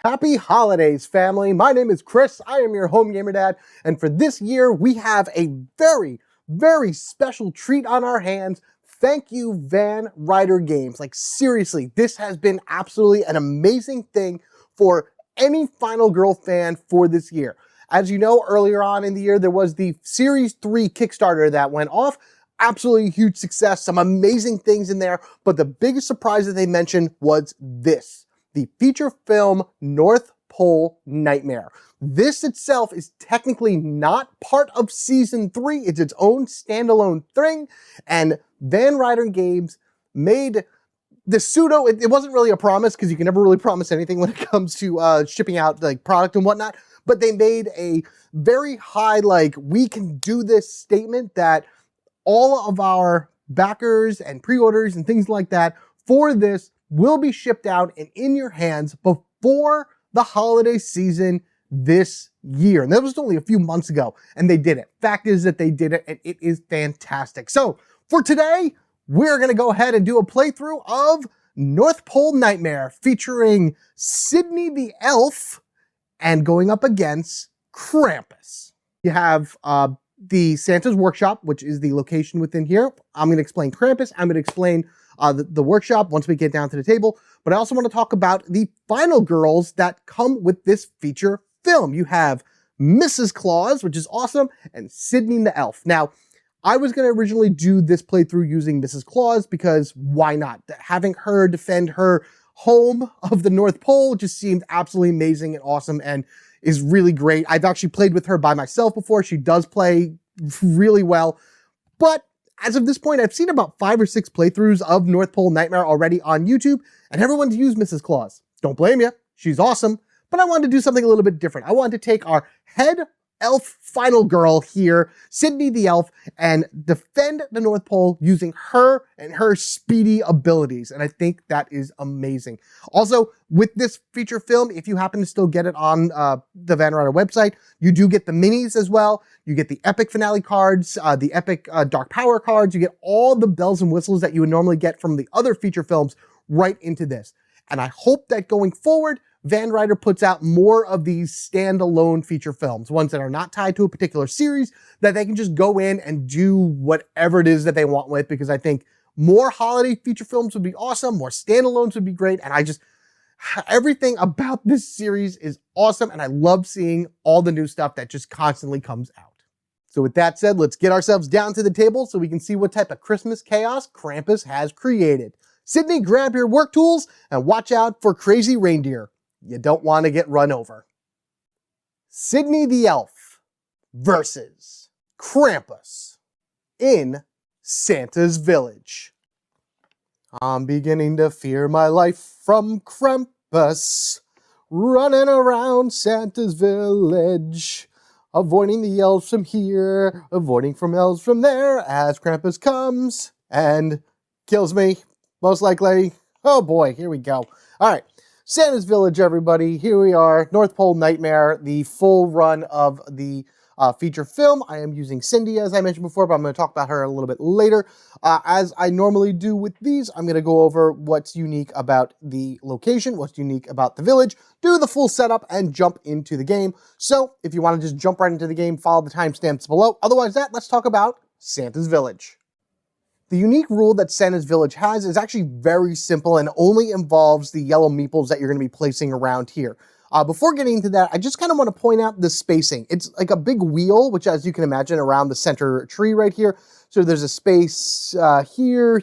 Happy holidays, family. My name is Chris. I am your home gamer dad. And for this year, we have a very special treat on our hands. Thank you, Ryder Games. Like, seriously, this has been absolutely an amazing thing for any Final Girl fan for this year. As you know, earlier on in the year, there was the Series 3 Kickstarter that went off. Absolutely huge success, some amazing things in there. But the biggest surprise that they mentioned was this. The feature film North Pole Nightmare. This itself is technically not part of Season 3. It's its own standalone thing. And Ryder Games made the pseudo, it wasn't really a promise because you can never really promise anything when it comes to shipping out like product and whatnot. But they made a very high, like, we can do this statement that all of our backers and pre-orders and things like that for this will be shipped out and in your hands before the holiday season this year. And that was only a few months ago, and they did it. Fact is that they did it, and it is fantastic. So for today, we're going to go ahead and do a playthrough of North Pole Nightmare featuring Sydney the Elf and going up against Krampus. You have the Santa's Workshop, which is the location within here. I'm going to explain Krampus. I'm going to explain the workshop once we get down to the table. But I also want to talk about the final girls that come with this feature film. You have Mrs. Claus, which is awesome, and Sydney the Elf. Now, I was going to originally do this playthrough using Mrs. Claus because why not? Having her defend her home of the North Pole just seemed absolutely amazing and awesome and is really great. I've actually played with her by myself before. She does play really well. But as of this point, I've seen about 5 or 6 playthroughs of North Pole Nightmare already on YouTube, and everyone's used Mrs. Claus. Don't blame you. She's awesome. But I wanted to do something a little bit different. I wanted to take our head elf final girl here, Sydney the Elf, and defend the North Pole using her and her speedy abilities. And I think that is amazing. Also, with this feature film, if you happen to still get it on the Ryder website, you do get the minis as well. You get the epic finale cards, the epic dark power cards. You get all the bells and whistles that you would normally get from the other feature films right into this. And I hope that going forward, Ryder puts out more of these standalone feature films, ones that are not tied to a particular series, that they can just go in and do whatever it is that they want with, because I think more holiday feature films would be awesome, more standalones would be great, and everything about this series is awesome, and I love seeing all the new stuff that just constantly comes out. So with that said, let's get ourselves down to the table so we can see what type of Christmas chaos Krampus has created. Sydney, grab your work tools and watch out for crazy reindeer. You don't want to get run over. Sydney the Elf versus Krampus in Santa's Village. I'm beginning to fear my life from Krampus, running around Santa's Village, avoiding the elves from here, avoiding from elves from there, as Krampus comes and kills me, most likely. Oh boy, here we go. All right. Santa's Village, everybody. Here we are. North Pole Nightmare, the full run of the feature film. I am using Cindy, as I mentioned before, but I'm going to talk about her a little bit later. As I normally do with these, I'm going to go over what's unique about the location, what's unique about the village, do the full setup, and jump into the game. So if you want to just jump right into the game, follow the timestamps below. Otherwise, let's talk about Santa's Village. The unique rule that Santa's Village has is actually very simple and only involves the yellow meeples that you're going to be placing around here. Before getting into that, I just kind of want to point out the spacing. It's like a big wheel, which, as you can imagine, around the center tree right here. So there's a space here.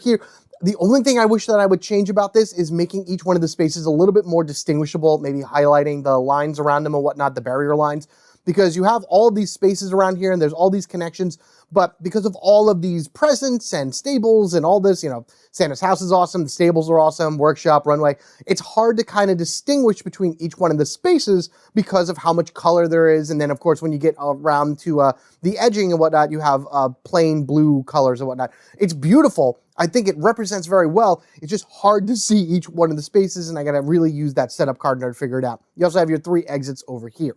The only thing I wish that I would change about this is making each one of the spaces a little bit more distinguishable, maybe highlighting the lines around them and whatnot, the barrier lines, because you have all these spaces around here and there's all these connections. But because of all of these presents and stables and all this, you know, Santa's house is awesome, the stables are awesome, workshop, runway, it's hard to kind of distinguish between each one of the spaces because of how much color there is. And then, of course, when you get around to the edging and whatnot, you have plain blue colors and whatnot. It's beautiful. I think it represents very well. It's just hard to see each one of the spaces, and I got to really use that setup card in order to figure it out. You also have your 3 exits over here.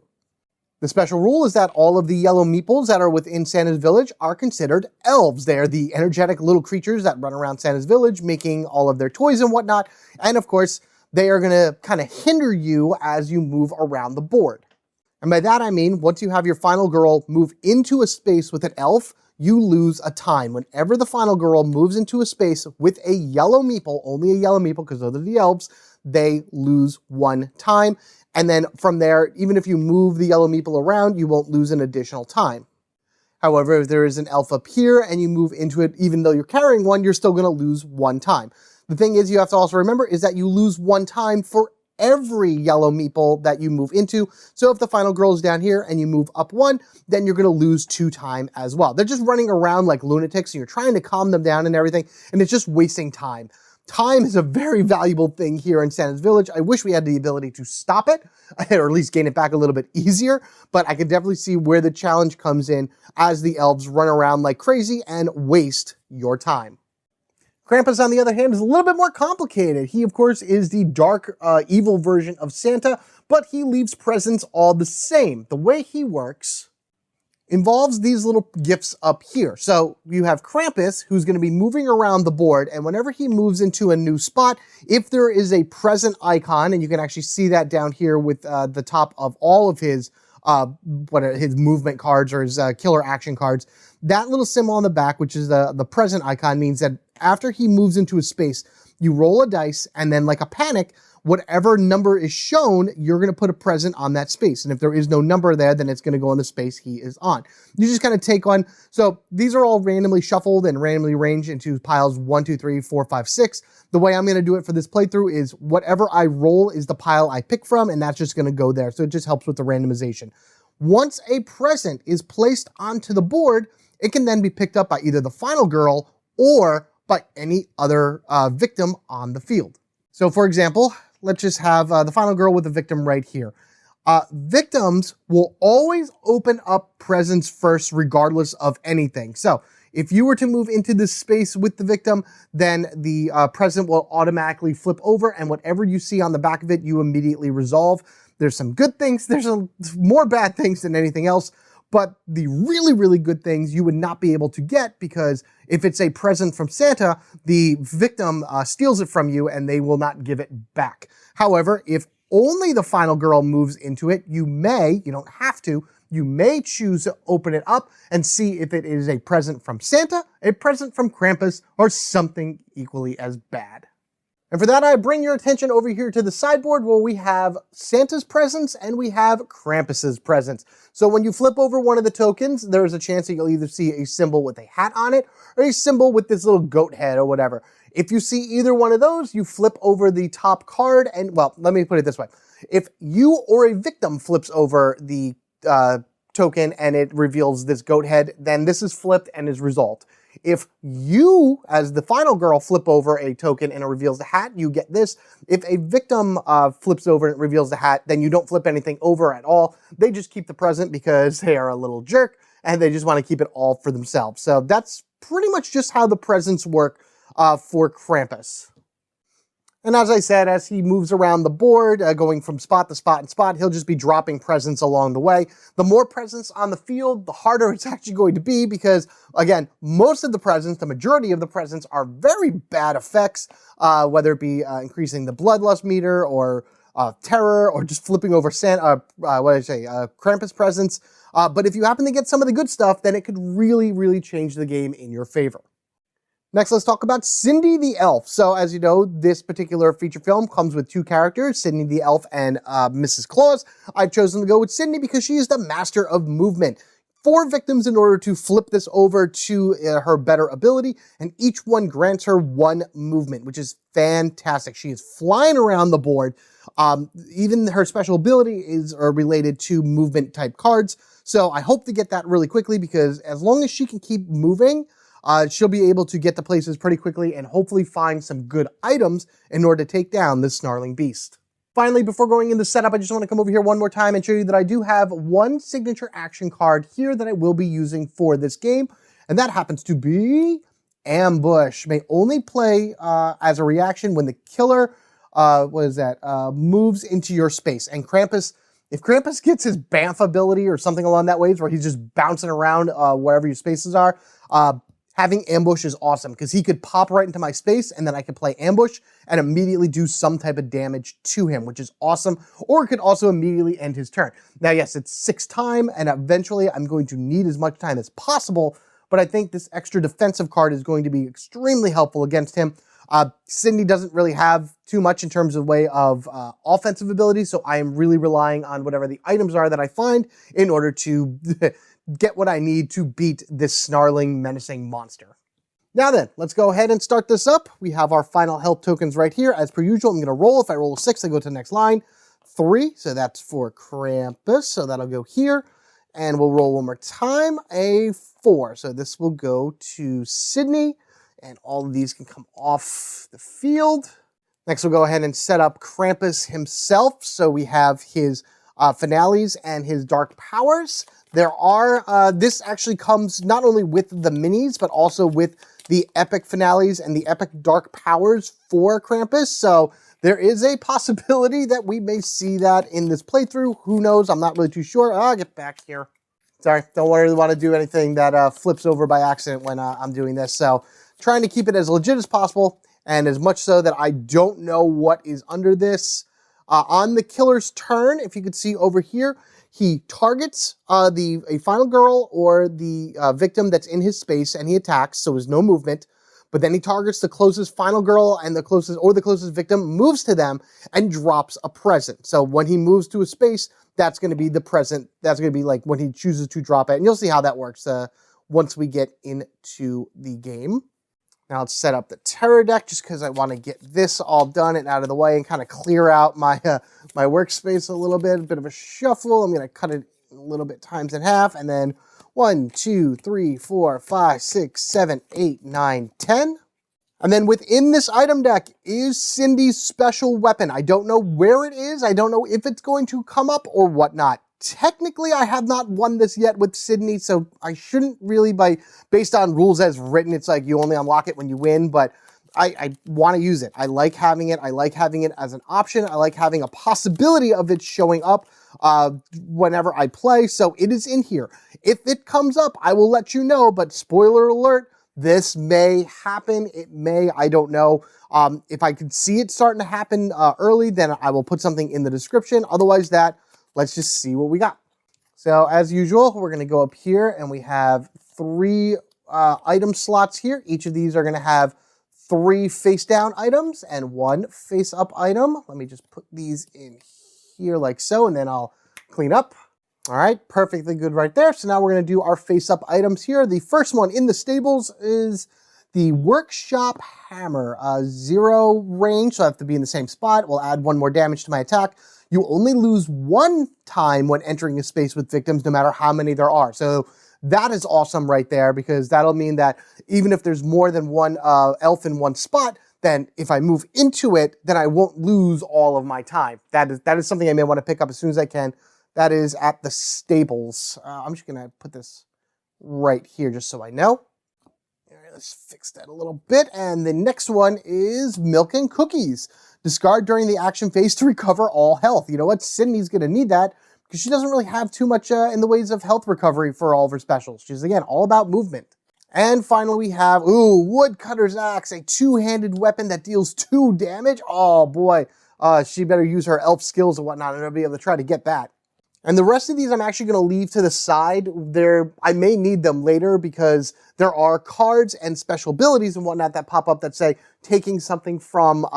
The special rule is that all of the yellow meeples that are within Santa's Village are considered elves. They are the energetic little creatures that run around Santa's Village, making all of their toys and whatnot. And of course, they are going to kind of hinder you as you move around the board. And by that I mean, once you have your final girl move into a space with an elf, you lose a time. Whenever the final girl moves into a space with a yellow meeple, only a yellow meeple because those are the elves, they lose 1 time. And then from there, even if you move the yellow meeple around, you won't lose an additional time. However, if there is an elf up here and you move into it, even though you're carrying one, you're still going to lose 1 time. The thing is, you have to also remember is that you lose 1 time for every yellow meeple that you move into. So if the final girl is down here and you move up 1, then you're going to lose 2 time as well. They're just running around like lunatics and you're trying to calm them down and everything, and it's just wasting time. Time is a very valuable thing here in Santa's Village. I wish we had the ability to stop it, or at least gain it back a little bit easier, but I can definitely see where the challenge comes in as the elves run around like crazy and waste your time. Krampus, on the other hand, is a little bit more complicated. He, of course, is the dark, evil version of Santa, but he leaves presents all the same. The way he works involves these little gifts up here. So you have Krampus, who's going to be moving around the board, and whenever he moves into a new spot, if there is a present icon, and you can actually see that down here with the top of all of his his movement cards or his killer action cards, that little symbol on the back, which is the present icon, means that after he moves into a space, you roll a dice, and then like a panic, whatever number is shown, you're going to put a present on that space. And if there is no number there, then it's going to go on the space he is on. You just kind of take one. So these are all randomly shuffled and randomly arranged into piles 1, 2, 3, 4, 5, 6. The way I'm going to do it for this playthrough is whatever I roll is the pile I pick from, and that's just going to go there. So it just helps with the randomization. Once a present is placed onto the board, it can then be picked up by either the final girl or by any other victim on the field. So for example, let's just have the final girl with the victim right here. Victims will always open up presents first regardless of anything. So if you were to move into this space with the victim, then the present will automatically flip over, and whatever you see on the back of it, you immediately resolve. There's some good things, there's more bad things than anything else, but the really, really good things you would not be able to get, because if it's a present from Santa, the victim steals it from you and they will not give it back. However, if only the final girl moves into it, you don't have to, you may choose to open it up and see if it is a present from Santa, a present from Krampus, or something equally as bad. And for that, I bring your attention over here to the sideboard where we have Santa's presents and we have Krampus's presents. So when you flip over one of the tokens, there's a chance that you'll either see a symbol with a hat on it or a symbol with this little goat head or whatever. If you see either one of those, you flip over the top card and, well, let me put it this way. If you or a victim flips over the token and it reveals this goat head, then this is flipped and is resolved. If you, as the final girl, flip over a token and it reveals the hat, you get this. If a victim flips over and it reveals the hat, then you don't flip anything over at all. They just keep the present because they are a little jerk and they just want to keep it all for themselves. So that's pretty much just how the presents work for Krampus. And as I said, as he moves around the board, going from spot to spot and spot, he'll just be dropping presents along the way. The more presents on the field, the harder it's actually going to be because, again, most of the presents, the majority of the presents are very bad effects, whether it be increasing the bloodlust meter or terror or just flipping over Krampus presents. But if you happen to get some of the good stuff, then it could really, really change the game in your favor. Next, let's talk about Cindy the Elf. So, as you know, this particular feature film comes with 2 characters, Cindy the Elf and Mrs Claus. I've chosen to go with Cindy because she is the master of movement. 4 victims in order to flip this over to her better ability, and each one grants her 1 movement, which is fantastic. She is flying around the board. Even her special ability is related to movement type cards. So I hope to get that really quickly because as long as she can keep moving, she'll be able to get to places pretty quickly and hopefully find some good items in order to take down this snarling beast. Finally, before going into setup, I just want to come over here one more time and show you that I do have 1 signature action card here that I will be using for this game, and that happens to be Ambush. May only play as a reaction when the killer, moves into your space. And Krampus, if Krampus gets his Bamf ability or something along that ways where he's just bouncing around wherever your spaces are, Having ambush is awesome because he could pop right into my space and then I could play ambush and immediately do some type of damage to him, which is awesome. Or it could also immediately end his turn. Now, yes, it's 6 time and eventually I'm going to need as much time as possible, but I think this extra defensive card is going to be extremely helpful against him. Sydney doesn't really have too much in terms of way of offensive ability, so I am really relying on whatever the items are that I find in order to get what I need to beat this snarling, menacing monster. Now then, let's go ahead and start this up. We have our final health tokens right here. As per usual, I'm going to roll. If I roll a 6, I go to the next line. 3, so that's for Krampus, so that'll go here. And we'll roll one more time, a 4. So this will go to Sydney, and all of these can come off the field. Next, we'll go ahead and set up Krampus himself. So we have his finales and his dark powers. There are, this actually comes not only with the minis, but also with the epic finales and the epic dark powers for Krampus. So there is a possibility that we may see that in this playthrough. Who knows? I'm not really too sure. I'll get back here. Sorry, don't really want to do anything that flips over by accident when I'm doing this. So trying to keep it as legit as possible, and as much so that I don't know what is under this. On the killer's turn, if you could see over here, he targets a final girl or the victim that's in his space, and he attacks, so there's no movement. But then he targets the closest final girl and the closest victim, moves to them, and drops a present. So when he moves to a space, that's going to be the present. That's going to be like when he chooses to drop it. And you'll see how that works once we get into the game. Now let's set up the terror deck just because I want to get this all done and out of the way and kind of clear out my my workspace a little bit. A bit of a shuffle. I'm going to cut it a little bit times in half, and then 1, 2, 3, 4, 5, 6, 7, 8, 9, 10. And then within this item deck is Cindy's special weapon. I don't know where it is. I don't know if it's going to come up or whatnot. Technically, I have not won this yet with Sydney, so I shouldn't really, based on rules as written, it's like you only unlock it when you win, but I want to use it. I like having it. I like having it as an option. I like having a possibility of it showing up whenever I play, so it is in here. If it comes up, I will let you know, but spoiler alert, this may happen. It may, I don't know. If I can see it starting to happen early, then I will put something in the description. Otherwise, let's just see what we got. So as usual, we're going to go up here and we have 3 item slots here. Each of these are going to have 3 face down items and 1 face up item. Let me just put these in here like so, and then I'll clean up. All right, perfectly good right there. So now we're going to do our face up items here. The first one in the stables is the workshop hammer. 0 range, so I have to be in the same spot. We'll add 1 more damage to my attack. You only lose 1 time when entering a space with victims, no matter how many there are. So that is awesome right there, because that'll mean that even if there's more than 1 elf in 1 spot, then if I move into it, then I won't lose all of my time. That is something I may want to pick up as soon as I can. That is at the stables. I'm just going to put this right here just so I know. All right, let's fix that a little bit. And the next one is milk and cookies. Discard during the action phase to recover all health. You know what? Sydney's going to need that because she doesn't really have too much in the ways of health recovery for all of her specials. She's, again, all about movement. And finally, we have, Woodcutter's Axe, a 2-handed weapon that deals 2 damage. Oh, boy. She better use her elf skills and whatnot and I'll be able to try to get that. And the rest of these I'm actually going to leave to the side. I may need them later because there are cards and special abilities and whatnot that pop up that say taking something from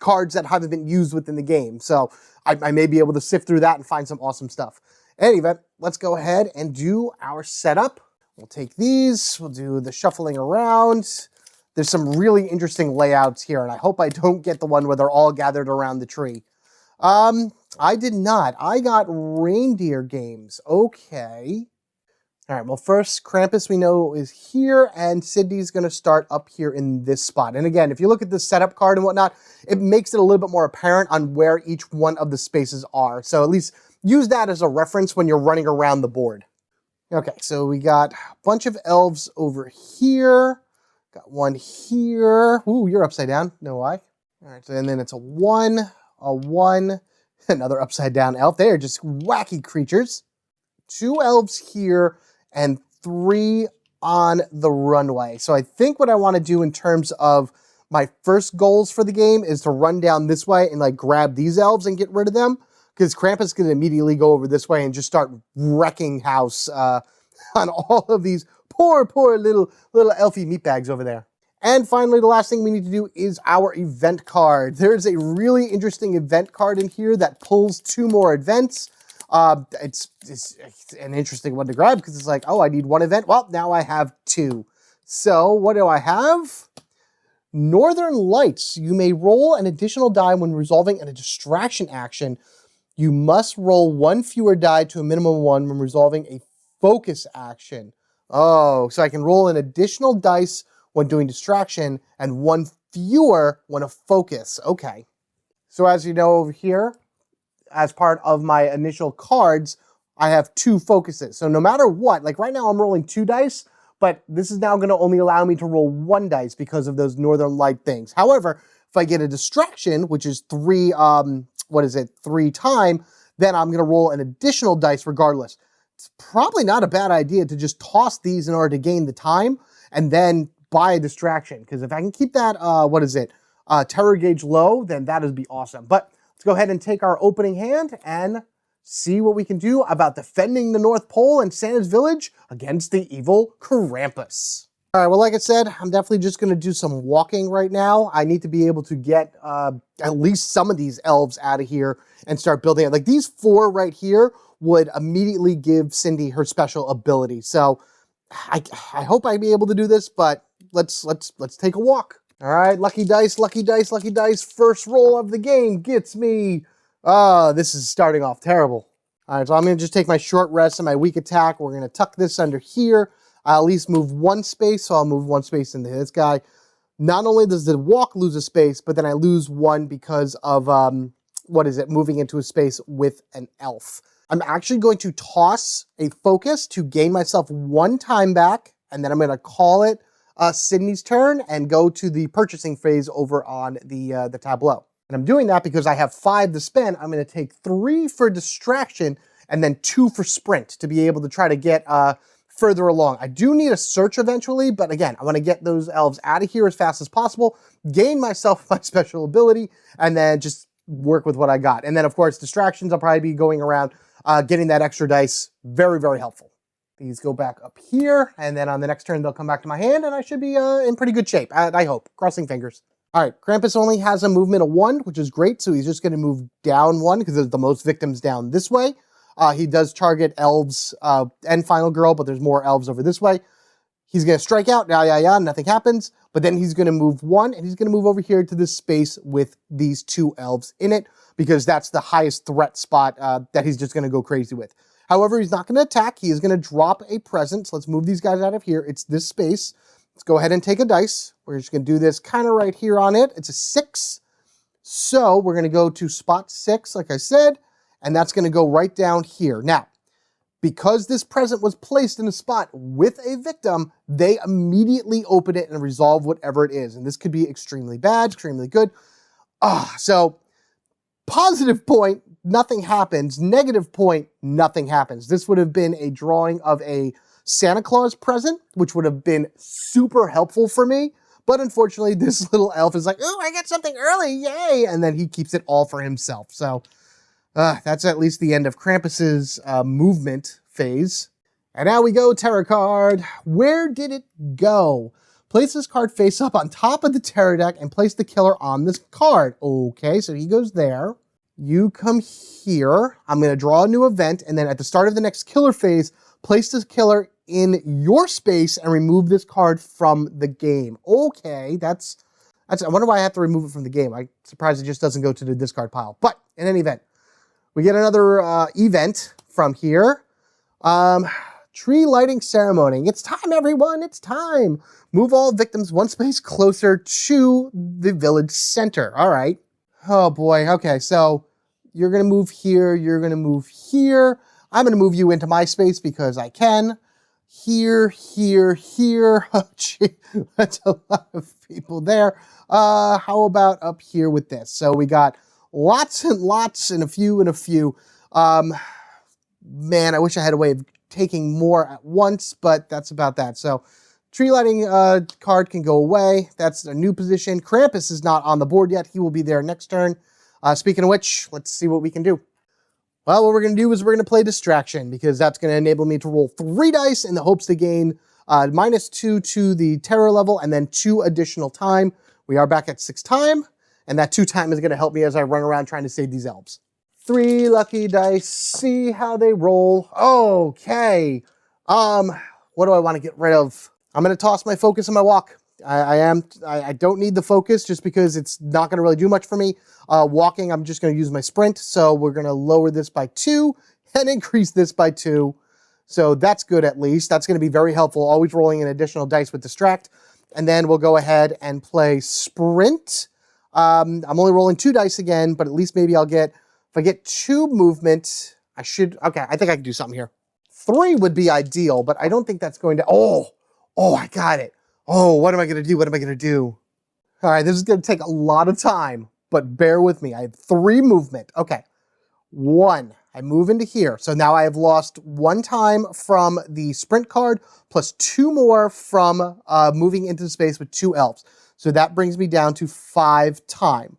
cards that haven't been used within the game. So I may be able to sift through that and find some awesome stuff. Anyway, let's go ahead and do our setup. We'll take these, we'll do the shuffling around. There's some really interesting layouts here, and I hope I don't get the one where they're all gathered around the tree. I did not. I got reindeer games. Okay. All right, well, first, Krampus we know is here, and Sydney's going to start up here in this spot. And again, if you look at the setup card and whatnot, it makes it a little bit more apparent on where each one of the spaces are. So at least use that as a reference when you're running around the board. Okay, so we got a bunch of elves over here. Got one here. Ooh, you're upside down. No why. All right, so, and then it's a 1, another upside down elf. They are just wacky creatures. 2 elves here and 3 on the runway. So I think what I want to do in terms of my first goals for the game is to run down this way and like grab these elves and get rid of them, because Krampus is going to immediately go over this way and just start wrecking house on all of these poor little elfie meatbags over there. And finally, the last thing we need to do is our event card. There's a really interesting event card in here that pulls 2 more events. It's an interesting one to grab because it's like, oh, I need 1 event. Well, now I have 2. So what do I have? Northern Lights. You may roll an additional die when resolving a distraction action. You must roll 1 fewer die to a minimum 1 when resolving a focus action. Oh, so I can roll an additional dice when doing distraction and 1 fewer when a focus. Okay. So as you know over here, as part of my initial cards, I have 2 focuses. So no matter what, like right now I'm rolling 2 dice, but this is now going to only allow me to roll 1 dice because of those Northern Light things. However, if I get a distraction, which is 3, 3 time, then I'm going to roll an additional dice regardless. It's probably not a bad idea to just toss these in order to gain the time and then buy a distraction. Because if I can keep that, terror gauge low, then that would be awesome. But let's go ahead and take our opening hand and see what we can do about defending the North Pole and Santa's Village against the evil Krampus. All right, well, like I said, I'm definitely just going to do some walking right now. I need to be able to get at least some of these elves out of here and start building it. Like these 4 right here would immediately give Cindy her special ability. So I hope I'd be able to do this, but let's take a walk. All right, lucky dice, lucky dice, lucky dice. First roll of the game gets me. This is starting off terrible. All right, so I'm going to just take my short rest and my weak attack. We're going to tuck this under here. I'll at least move 1 space, so I'll move 1 space into this guy. Not only does the walk lose a space, but then I lose 1 because of, moving into a space with an elf. I'm actually going to toss a focus to gain myself 1 time back, and then I'm going to call it Sydney's turn and go to the purchasing phase over on the tableau. And I'm doing that because I have 5 to spend. I'm going to take 3 for distraction and then 2 for sprint to be able to try to get further along. I do need a search eventually, but again, I want to get those elves out of here as fast as possible, gain myself my special ability, and then just work with what I got. And then, of course, distractions, I'll probably be going around getting that extra dice. Very, very helpful. These go back up here, and then on the next turn, they'll come back to my hand, and I should be in pretty good shape, I hope. Crossing fingers. All right, Krampus only has a movement of 1, which is great, so he's just going to move down 1 because there's the most victims down this way. He does target elves and Final Girl, but there's more elves over this way. He's going to strike out, nothing happens, but then he's going to move 1, and he's going to move over here to this space with these 2 elves in it, because that's the highest threat spot that he's just going to go crazy with. However, he's not going to attack. He is going to drop a present. So let's move these guys out of here. It's this space. Let's go ahead and take a dice. We're just going to do this kind of right here on it. It's a 6. So we're going to go to spot 6, like I said, and that's going to go right down here. Now, because this present was placed in a spot with a victim, they immediately open it and resolve whatever it is. And this could be extremely bad, extremely good. So positive point, nothing happens. Negative point, nothing happens. This would have been a drawing of a Santa Claus present, which would have been super helpful for me. But unfortunately, this little elf is like, oh, I got something early, yay! And then he keeps it all for himself. So that's at least the end of Krampus's movement phase. And now we go, terror card. Where did it go? Place this card face up on top of the terror deck and place the killer on this card. Okay, so he goes there. You come here. I'm going to draw a new event, and then at the start of the next killer phase, place this killer in your space and remove this card from the game. Okay, that's I wonder why I have to remove it from the game. I'm surprised it just doesn't go to the discard pile. But in any event, we get another event from here. Tree lighting ceremony. It's time, everyone. It's time. Move all victims 1 space closer to the village center. All right. Oh, boy. Okay, so you're going to move here. You're going to move here. I'm going to move you into my space because I can. Here, here, here. Oh, gee, that's a lot of people there. How about up here with this? So we got lots and lots and a few and a few. Man, I wish I had a way of taking more at once, but that's about that. So tree lighting card can go away. That's a new position. Krampus is not on the board yet. He will be there next turn. Speaking of which, let's see what we can do. Well, what we're going to do is we're going to play Distraction, because that's going to enable me to roll 3 dice in the hopes to gain -2 to the terror level and then 2 additional time. We are back at 6 time, and that 2 time is going to help me as I run around trying to save these elves. 3 lucky dice, see how they roll. Okay. What do I want to get rid of? I'm going to toss my focus and my walk. I don't need the focus just because it's not going to really do much for me. Walking, I'm just going to use my sprint. So we're going to lower this by 2 and increase this by 2. So that's good at least. That's going to be very helpful. Always rolling an additional dice with Distract. And then we'll go ahead and play Sprint. I'm only rolling 2 dice again, but at least maybe I'll get, if I get 2 movement, I should, okay, I think I can do something here. 3 would be ideal, but I don't think that's going to, oh, I got it. Oh, what am I going to do? What am I going to do? All right, this is going to take a lot of time, but bear with me. I have 3 movement. Okay, 1, I move into here. So now I have lost 1 time from the sprint card, plus 2 more from moving into space with 2 elves. So that brings me down to 5 time.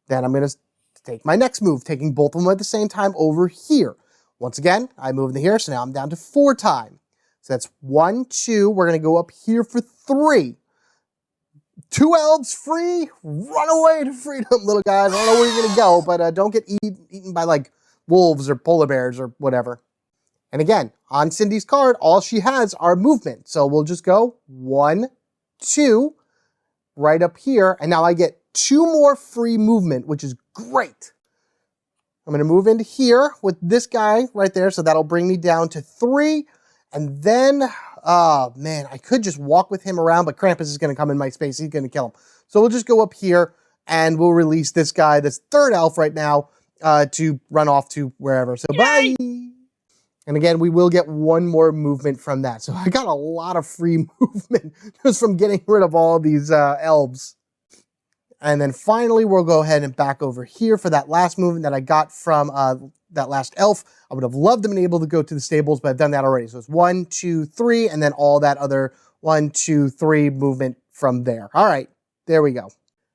Then I'm going to take my next move, taking both of them at the same time over here. Once again, I move into here, so now I'm down to 4 time. So that's 1, 2. We're going to go up here for 3. 2 elves free. Run away to freedom, little guys. I don't know where you're going to go, but don't get eaten by like wolves or polar bears or whatever. And again, on Cindy's card, all she has are movement. So we'll just go 1, 2, right up here. And now I get 2 more free movement, which is great. I'm going to move into here with this guy right there. So that'll bring me down to 3. And then, oh man, I could just walk with him around, but Krampus is going to come in my space. He's going to kill him. So we'll just go up here and we'll release this guy, this 3rd elf right now, to run off to wherever. So bye! And again, we will get 1 more movement from that. So I got a lot of free movement just from getting rid of all these elves. And then finally, we'll go ahead and back over here for that last movement that I got from that last elf. I would have loved to have been able to go to the stables, but I've done that already. So it's 1, 2, 3, and then all that other 1, 2, 3 movement from there. All right, there we go.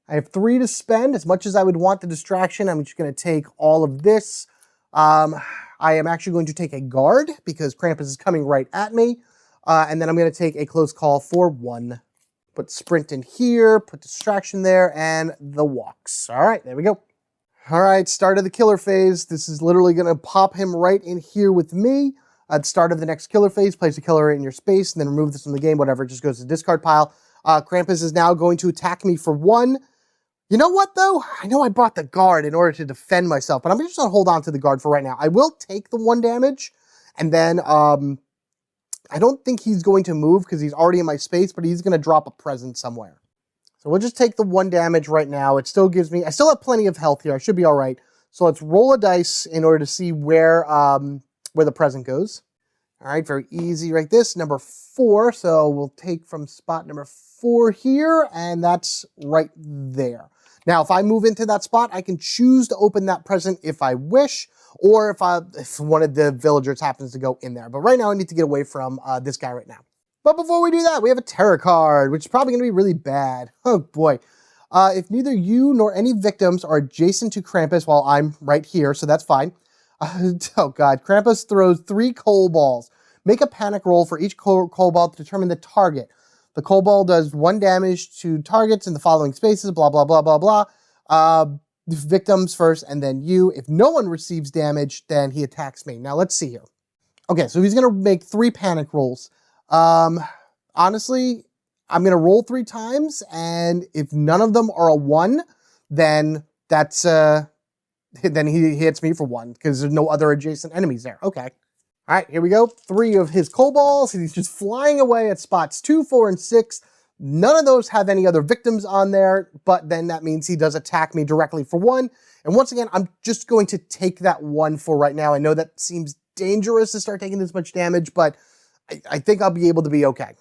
I have 3 to spend. As much as I would want the Distraction, I'm just going to take all of this. I am actually going to take a guard because Krampus is coming right at me. And then I'm going to take a close call for 1. Put sprint in here, put Distraction there, and the walks. All right, there we go. All right, start of the killer phase. This is literally going to pop him right in here with me. At the start of the next killer phase, place a killer in your space, and then remove this from the game, whatever. It just goes to the discard pile. Krampus is now going to attack me for 1. You know what, though? I know I brought the guard in order to defend myself, but I'm just going to hold on to the guard for right now. I will take the 1 damage, and then I don't think he's going to move because he's already in my space, but he's going to drop a present somewhere. So we'll just take the 1 damage right now. It still gives me, I still have plenty of health here. I should be all right. So let's roll a dice in order to see where the present goes. All right, very easy right this, number 4. So we'll take from spot number 4 here, and that's right there. Now, if I move into that spot, I can choose to open that present if I wish, or if one of the villagers happens to go in there. But right now, I need to get away from this guy right now. But before we do that, we have a terror card, which is probably going to be really bad. Oh boy. If neither you nor any victims are adjacent to Krampus, while I'm right here, so that's fine. Oh god, Krampus throws 3 coal balls. Make a panic roll for each coal ball to determine the target. The coal ball does 1 damage to targets in the following spaces, blah, blah, blah, blah, blah. Victims first, and then you. If no one receives damage, then he attacks me. Now, let's see here. Okay, so he's going to make 3 panic rolls. Honestly, I'm going to roll 3 times, and if none of them are a 1, then that's, then he hits me for 1, because there's no other adjacent enemies there. Okay. All right, here we go. 3 of his coal balls, and he's just flying away at spots 2, 4, and 6. None of those have any other victims on there, but then that means he does attack me directly for 1. And once again, I'm just going to take that 1 for right now. I know that seems dangerous to start taking this much damage, but I think I'll be able to be okay.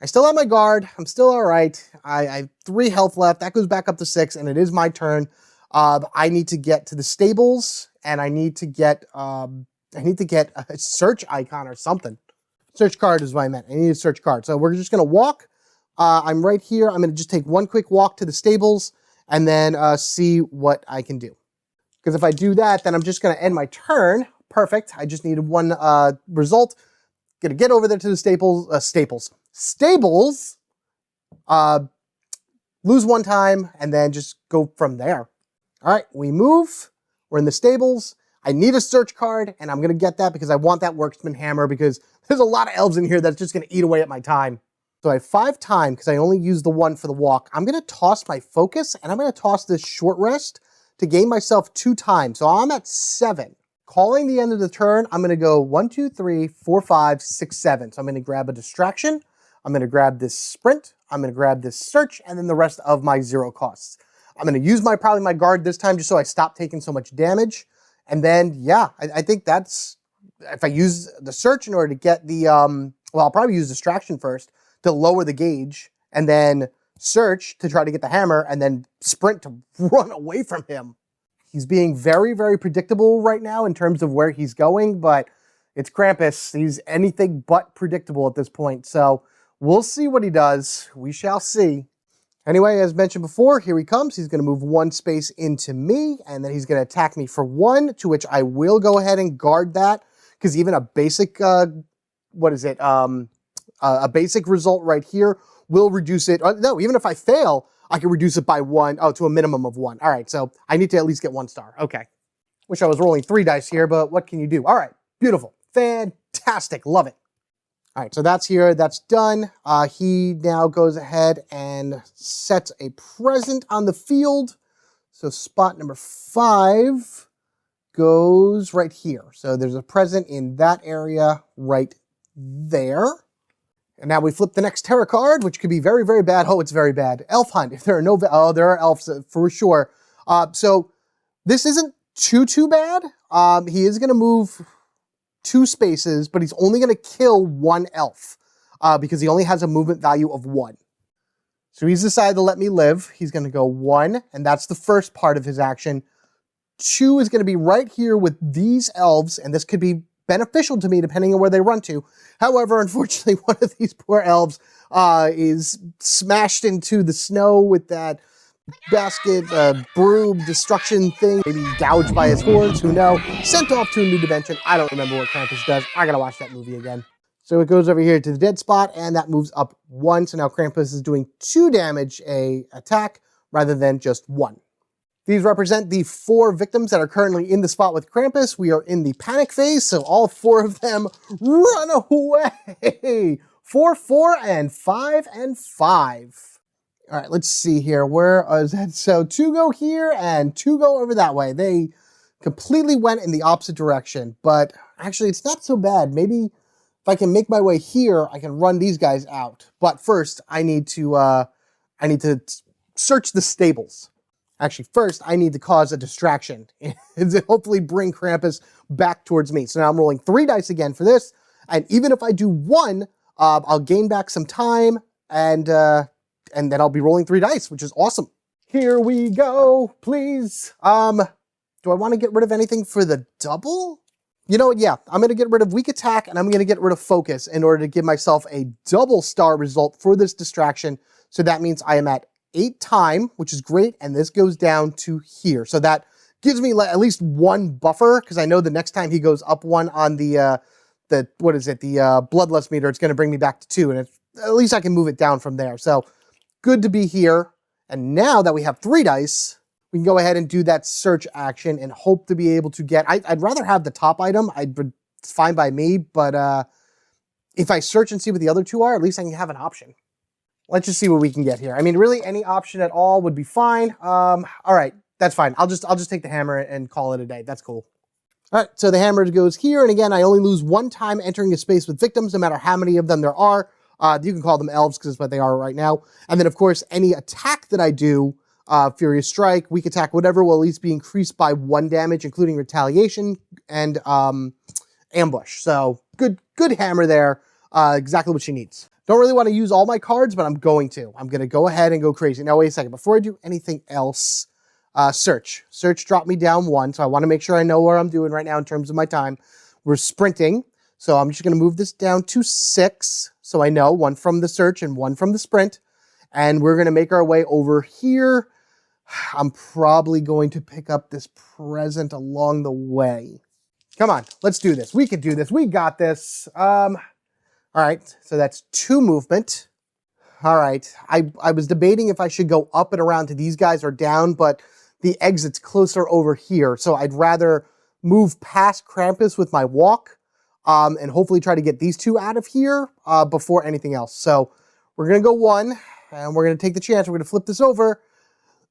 I still have my guard. I'm still all right. I have 3 health left. That goes back up to 6, and it is my turn. I need to get to the stables, and I need to get I need to get a search icon or something. Search card is what I meant. I need a search card. So we're just going to walk. I'm right here. I'm going to just take one quick walk to the stables and then see what I can do. Because if I do that, then I'm just going to end my turn. Perfect. I just needed one result. Going to get over there to the stables, lose one time, and then just go from there. All right, we move. We're in the stables. I need a search card, and I'm going to get that because I want that worksman hammer because there's a lot of elves in here that's just going to eat away at my time. So I have 5 time because I only used the 1 for the walk. I'm going to toss my focus, and I'm going to toss this short rest to gain myself 2 time. So I'm at 7. Calling the end of the turn, I'm going to go 1, 2, 3, 4, 5, 6, 7. So I'm going to grab a distraction. I'm going to grab this sprint. I'm going to grab this search, and then the rest of my 0 costs. I'm going to use probably my guard this time just so I stop taking so much damage. And then, yeah, I think that's, if I use the search in order to get the, well, I'll probably use distraction first to lower the gauge, and then search to try to get the hammer, and then sprint to run away from him. He's being very, very predictable right now in terms of where he's going, but it's Krampus. He's anything but predictable at this point. So we'll see what he does. We shall see. Anyway, as mentioned before, here he comes. He's going to move 1 space into me, and then he's going to attack me for 1, to which I will go ahead and guard that, because even a basic, a basic result right here will reduce it. No, even if I fail, I can reduce it by 1, to a minimum of 1. All right, so I need to at least get 1 star. Okay. Wish I was rolling 3 dice here, but what can you do? All right, beautiful. Fantastic. Love it. All right, so that's here. That's done. He now goes ahead and sets a present on the field. So spot number 5 goes right here. So there's a present in that area right there. And now we flip the next terror card, which could be very, very bad. Oh, it's very bad. Elf hunt. If there are no, oh, there are elves for sure. So this isn't too bad. He is going to move 2 spaces, but he's only going to kill 1 elf because he only has a movement value of 1. So he's decided to let me live. He's going to go 1, and that's the first part of his action. 2 is going to be right here with these elves, and this could be beneficial to me depending on where they run to. However, unfortunately, one of these poor elves is smashed into the snow with that basket, broom, destruction thing, maybe gouged by his horns, who know, sent off to a new dimension. I don't remember what Krampus does. I gotta watch that movie again. So it goes over here to the dead spot, and that moves up 1. So now Krampus is doing 2 damage a attack rather than just 1. These represent the 4 victims that are currently in the spot with Krampus. We are in the panic phase, so all 4 of them run away. 4, 4, and 5, and 5. All right, let's see here. Where is that? So 2 go here and 2 go over that way. They completely went in the opposite direction, but actually it's not so bad. Maybe if I can make my way here, I can run these guys out. But first, I need to search the stables. Actually, first, I need to cause a distraction and to hopefully bring Krampus back towards me. So now I'm rolling 3 dice again for this, and even if I do 1, I'll gain back some time, and then I'll be rolling 3 dice, which is awesome. Here we go, please. Do I want to get rid of anything for the double? You know what, yeah, I'm going to get rid of weak attack, and I'm going to get rid of focus in order to give myself a double star result for this distraction. So that means I am at 8 time, which is great, and this goes down to here. So that gives me at least 1 buffer, because I know the next time he goes up 1 on the bloodlust meter, it's going to bring me back to 2, and at least I can move it down from there. So good to be here. And now that we have 3 dice, we can go ahead and do that search action and hope to be able to get, I'd rather have the top item. It's fine by me, but if I search and see what the other 2 are, at least I can have an option. Let's just see what we can get here. I mean, really, any option at all would be fine. All right, that's fine. I'll just take the hammer and call it a day. That's cool. All right, so the hammer goes here, and again, I only lose 1 time entering a space with victims, no matter how many of them there are. You can call them elves, because that's what they are right now. And then, of course, any attack that I do, Furious Strike, Weak Attack, whatever, will at least be increased by 1 damage, including Retaliation and Ambush. So, good hammer there. Exactly what she needs. Don't really want to use all my cards, but I'm going to. I'm going to go ahead and go crazy. Now, wait a second. Before I do anything else, search. Search dropped me down 1, so I want to make sure I know where I'm doing right now in terms of my time. We're sprinting. So I'm just going to move this down to 6. So I know 1 from the search and 1 from the sprint. And we're going to make our way over here. I'm probably going to pick up this present along the way. Come on, let's do this. We can do this. We got this. All right, so that's 2 movement. All right, I was debating if I should go up and around to these guys or down, but the exit's closer over here. So I'd rather move past Krampus with my walk and hopefully try to get these 2 out of here before anything else. So we're going to go 1, and we're going to take the chance. We're going to flip this over.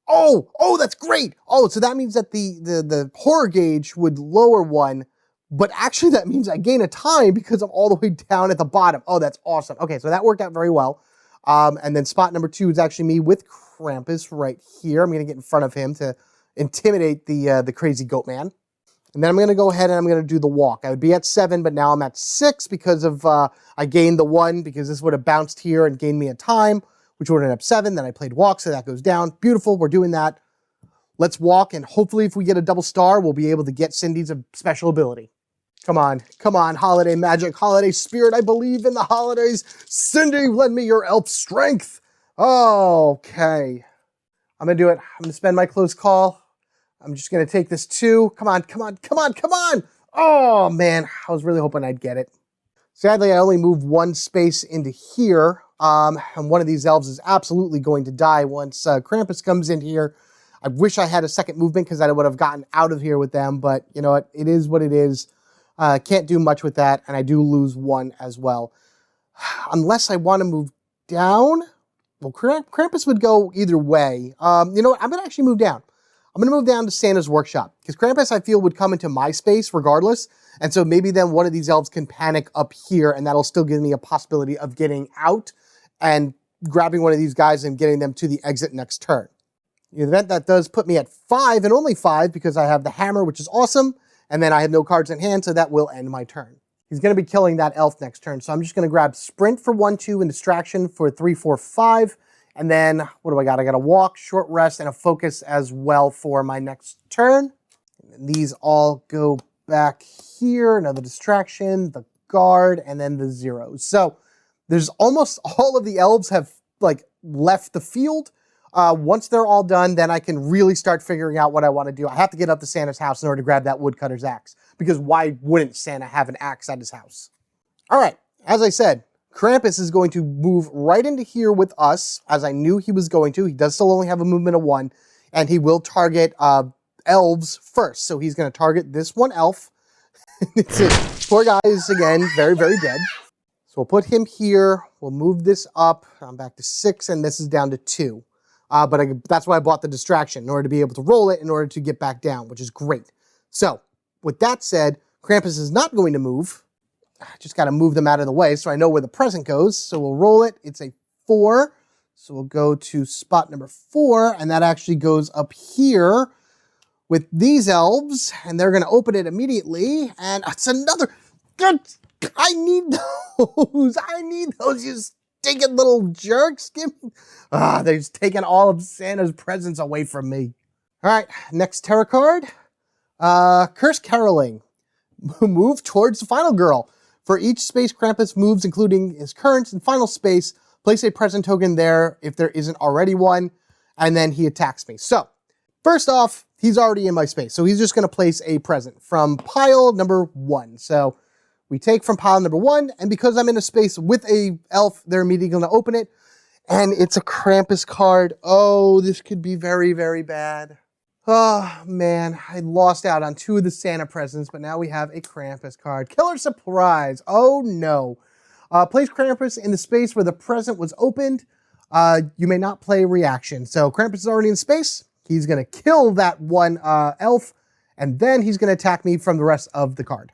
Oh, that's great. Oh, so that means that the horror gauge would lower 1, but actually that means I gain a time because I'm all the way down at the bottom. Oh, that's awesome. Okay, so that worked out very well. And then spot number 2 is actually me with Krampus right here. I'm going to get in front of him to intimidate the crazy goat man. And then I'm going to go ahead and I'm going to do the walk. I would be at 7, but now I'm at 6 because of I gained the 1 because this would have bounced here and gained me a time, which would end up 7. Then I played walk, so that goes down. Beautiful, we're doing that. Let's walk, and hopefully if we get a double star, we'll be able to get Cindy's special ability. Come on, holiday magic, holiday spirit. I believe in the holidays. Cindy, lend me your elf strength. Okay. I'm going to do it. I'm going to spend my close call. I'm just going to take this 2. Come on. Oh, man. I was really hoping I'd get it. Sadly, I only moved 1 space into here. And one of these elves is absolutely going to die once Krampus comes in here. I wish I had a second movement because I would have gotten out of here with them. But you know what? It is what it is. Can't do much with that, and I do lose 1 as well. Unless I want to move down. Well, Krampus would go either way. You know what? I'm going to actually move down. I'm going to move down to Santa's workshop. Because Krampus, I feel, would come into my space regardless. And so maybe then one of these elves can panic up here, and that'll still give me a possibility of getting out and grabbing one of these guys and getting them to the exit next turn. In the event that does put me at 5, and only 5, because I have the hammer, which is awesome. And then I have no cards in hand, so that will end my turn. He's going to be killing that elf next turn, so I'm just going to grab Sprint for 1, 2, and Distraction for 3, 4, 5. And then, what do I got? I got a Walk, Short Rest, and a Focus as well for my next turn. And these all go back here. Another Distraction, the Guard, and then the Zeros. So there's almost all of the elves have left the field. Once they're all done, then I can really start figuring out what I want to do. I have to get up to Santa's house in order to grab that woodcutter's axe, because why wouldn't Santa have an axe at his house? All right, as I said, Krampus is going to move right into here with us, as I knew he was going to. He does still only have a movement of 1, and he will target elves first. So he's going to target this one elf. Poor guy is, again, very, very dead. So we'll put him here. We'll move this up. I'm back to 6, and this is down to 2. But that's why I bought the Distraction, in order to be able to roll it in order to get back down, which is great. So, with that said, Krampus is not going to move. I just got to move them out of the way so I know where the present goes. So we'll roll it. It's a 4. So we'll go to spot number 4, and that actually goes up here with these elves, and they're going to open it immediately. And it's another... I need those! I need those, you stinking little jerks! They're just taking all of Santa's presents away from me. All right, next tarot card. Curse Caroling. Move towards the final girl. For each space Krampus moves, including his current and final space, place a present token there if there isn't already one, and then he attacks me. So, first off, he's already in my space, so he's just going to place a present from pile number 1. So, we take from pile number 1, and because I'm in a space with a elf, they're immediately going to open it. And it's a Krampus card. Oh, this could be very, very bad. Oh, man. I lost out on 2 of the Santa presents, but now we have a Krampus card. Killer Surprise. Oh, no. Place Krampus in the space where the present was opened. You may not play reaction. So Krampus is already in space. He's going to kill that one elf, and then he's going to attack me from the rest of the card.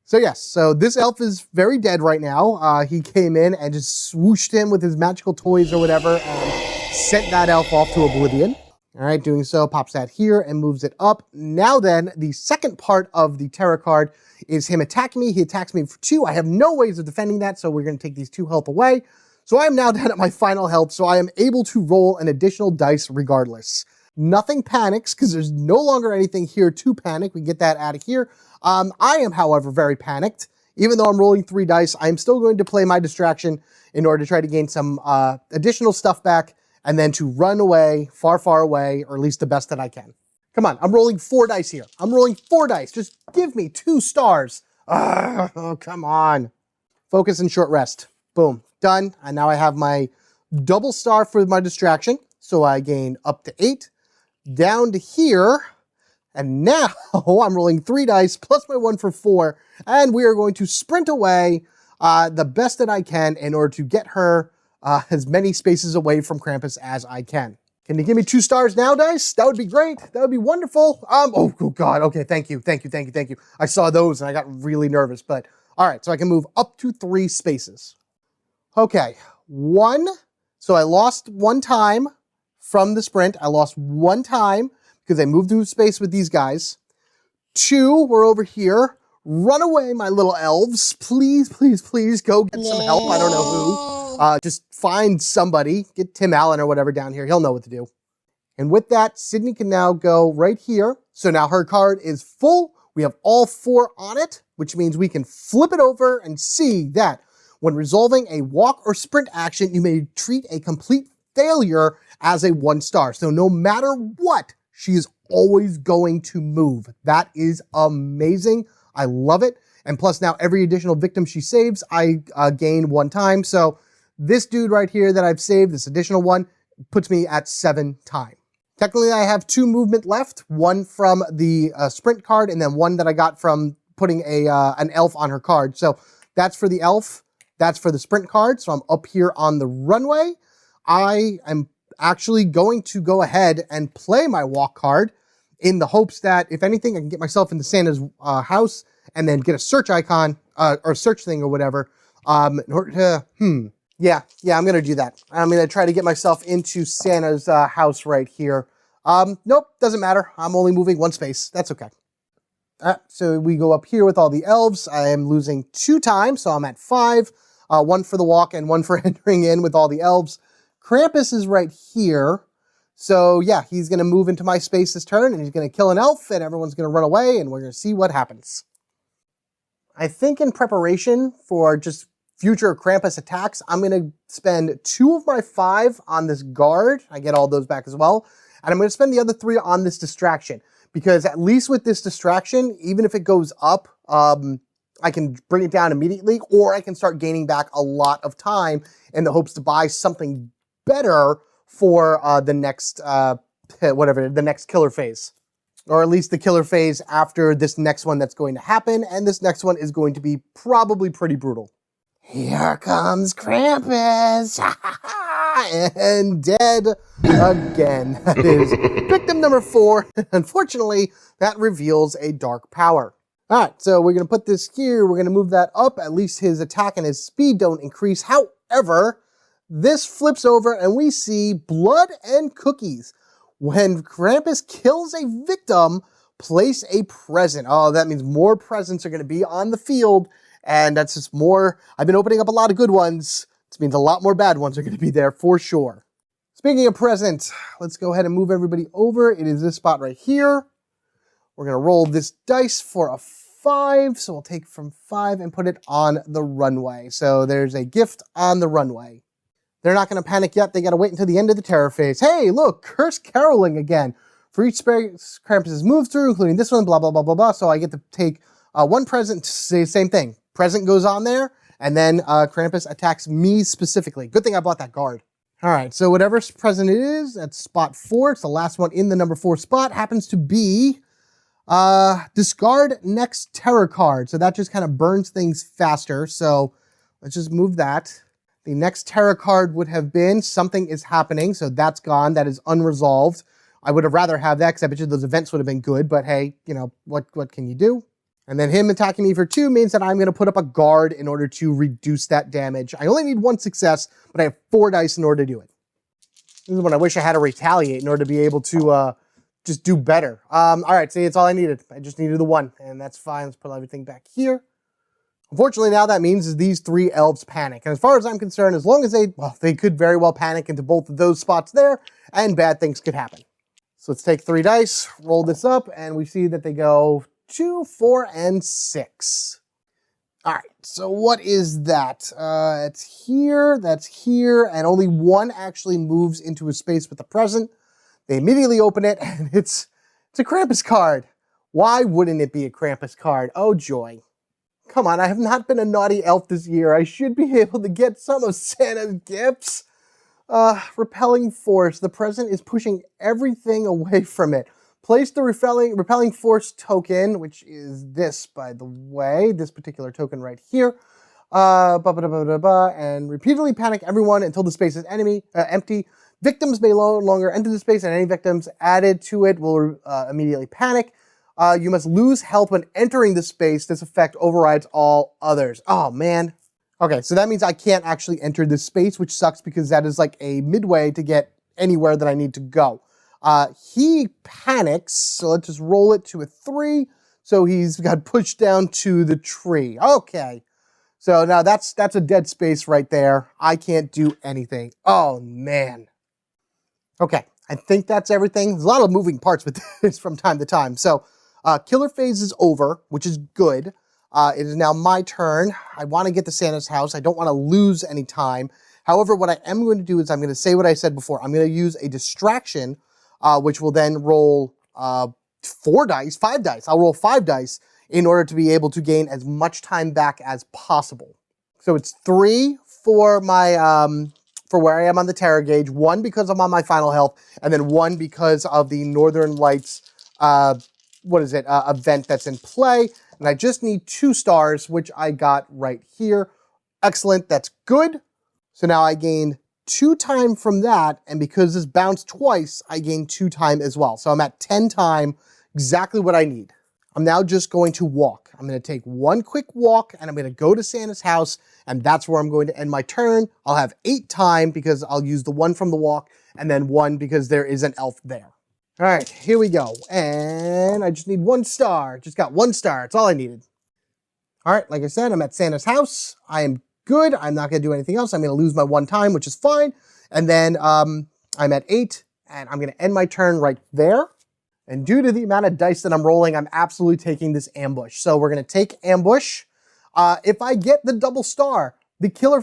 So yes, so this elf is very dead right now. He came in and just swooshed him with his magical toys or whatever and sent that elf off to oblivion. All right, doing so, pops that here and moves it up. Now then, the second part of the tarot card is him attacking me. He attacks me for 2. I have no ways of defending that, so we're going to take these 2 health away. So I am now down at my final health, so I am able to roll an additional dice regardless. Nothing panics because there's no longer anything here to panic. We can get that out of here. I am, however, very panicked. Even though I'm rolling 3 dice, I'm still going to play my distraction in order to try to gain some additional stuff back and then to run away, far, far away, or at least the best that I can. Come on, I'm rolling 4 dice here. I'm rolling 4 dice. Just give me 2 stars. Oh, come on. Focus and short rest. Boom, done. And now I have my double star for my distraction. So I gain up to 8, down to here. And now I'm rolling 3 dice plus my 1 for 4. And we are going to sprint away the best that I can in order to get her as many spaces away from Krampus as I can. Can you give me 2 stars now, dice? That would be great. That would be wonderful. Oh God. Okay, thank you. I saw those and I got really nervous, but all right, so I can move up to 3 spaces. Okay, 1. So I lost 1 time from the sprint. I lost 1 time because I moved through space with these guys. 2, we're over here. Run away, my little elves. Please, please, please go get some help. I don't know who. Just find somebody. Get Tim Allen or whatever down here. He'll know what to do. And with that, Sydney can now go right here. So now her card is full. We have all 4 on it, which means we can flip it over and see that when resolving a walk or sprint action, you may treat a complete failure as a 1 star. So no matter what, she is always going to move. That is amazing. I love it. And plus now every additional victim she saves, I gain 1 time. So this dude right here that I've saved, this additional one, puts me at 7 times. Technically, I have 2 movement left, 1 from the sprint card and then 1 that I got from putting an elf on her card. So that's for the elf, that's for the sprint card. So I'm up here on the runway. I am actually going to go ahead and play my walk card in the hopes that, if anything, I can get myself into Santa's house and then get a search icon or search thing or whatever. In order to, yeah, I'm going to do that. I'm going to try to get myself into Santa's house right here. Nope, doesn't matter. I'm only moving 1 space. That's okay. So we go up here with all the elves. I am losing 2 times, so I'm at 5. 1 for the walk and 1 for entering in with all the elves. Krampus is right here. So yeah, he's going to move into my space this turn, and he's going to kill an elf, and everyone's going to run away, and we're going to see what happens. I think in preparation for just future Krampus attacks, I'm going to spend 2 of my 5 on this guard. I get all those back as well. And I'm going to spend the other 3 on this distraction. Because at least with this distraction, even if it goes up, I can bring it down immediately, or I can start gaining back a lot of time in the hopes to buy something better for the next, the next killer phase. Or at least the killer phase after this next one that's going to happen, and this next one is going to be probably pretty brutal. Here comes Krampus! And dead again. That is victim number 4. Unfortunately, that reveals a dark power. Alright, so we're going to put this here. We're going to move that up. At least his attack and his speed don't increase. However, this flips over and we see blood and cookies. When Krampus kills a victim, place a present. Oh, that means more presents are going to be on the field. And that's just more. I've been opening up a lot of good ones. This means a lot more bad ones are going to be there for sure. Speaking of presents, let's go ahead and move everybody over. It is this spot right here. We're going to roll this dice for a 5. So we'll take from 5 and put it on the runway. So there's a gift on the runway. They're not going to panic yet. They got to wait until the end of the terror phase. Hey, look, cursed caroling again. For each space Krampus has moved through, including this one, blah, blah, blah, blah, blah. So I get to take 1 present to say the same thing. Present goes on there, and then Krampus attacks me specifically. Good thing I bought that guard. All right, so whatever present it is, that's spot 4. It's the last one in the number 4 spot. Happens to be discard next terror card. So that just kind of burns things faster. So let's just move that. The next terror card would have been something is happening. So that's gone. That is unresolved. I would have rather have that because I bet you those events would have been good. But hey, you know, what can you do? And then him attacking me for 2 means that I'm going to put up a guard in order to reduce that damage. I only need 1 success, but I have 4 dice in order to do it. This is when I wish I had to retaliate in order to be able to just do better. All right, see, it's all I needed. I just needed the 1, and that's fine. Let's put everything back here. Unfortunately, now that means is these 3 elves panic. And as far as I'm concerned, as long as they could very well panic into both of those spots there, and bad things could happen. So let's take 3 dice, roll this up, and we see that they go 2, 4, and 6. All right, so what is that? It's here, that's here, and only one actually moves into a space with the present. They immediately open it, and it's a Krampus card. Why wouldn't it be a Krampus card? Oh, joy. Come on, I have not been a naughty elf this year. I should be able to get some of Santa's gifts. Repelling force. The present is pushing everything away from it. Place the repelling force token, which is this, by the way, this particular token right here. And repeatedly panic everyone until the space is empty. Victims may no longer enter the space, and any victims added to it will immediately panic. You must lose health when entering the space. This effect overrides all others. Oh, man. Okay, so that means I can't actually enter this space, which sucks because that is like a midway to get anywhere that I need to go. He panics, so let's just roll it to a 3. So he's got pushed down to the tree. Okay, so now that's a dead space right there. I can't do anything. Oh, man. Okay, I think that's everything. There's a lot of moving parts with this from time to time. So killer phase is over, which is good. It is now my turn. I want to get to Santa's house. I don't want to lose any time. However, what I am going to do is I'm going to say what I said before. I'm going to use a distraction, which will then roll 4 dice, 5 dice. I'll roll 5 dice in order to be able to gain as much time back as possible. So it's 3 for my for where I am on the terror gauge, 1 because I'm on my final health, and then 1 because of the Northern Lights event that's in play. And I just need 2 stars, which I got right here. Excellent, that's good. So now I gain 2 time from that, and because this bounced twice, I gain 2 time as well. So I'm at 10 time, exactly what I need. I'm now just going to walk. I'm going to take 1 quick walk, and I'm going to go to Santa's house, and that's where I'm going to end my turn. I'll have 8 time because I'll use the 1 from the walk, and then 1 because there is an elf there. All right, here we go. And I just need 1 star. Just got 1 star. That's all I needed. All right, like I said, I'm at Santa's house. I am good. I'm not going to do anything else. I'm going to lose my 1 time, which is fine. And then I'm at 8, and I'm going to end my turn right there. And due to the amount of dice that I'm rolling, I'm absolutely taking this ambush. So we're going to take ambush. If I get the double star, the killer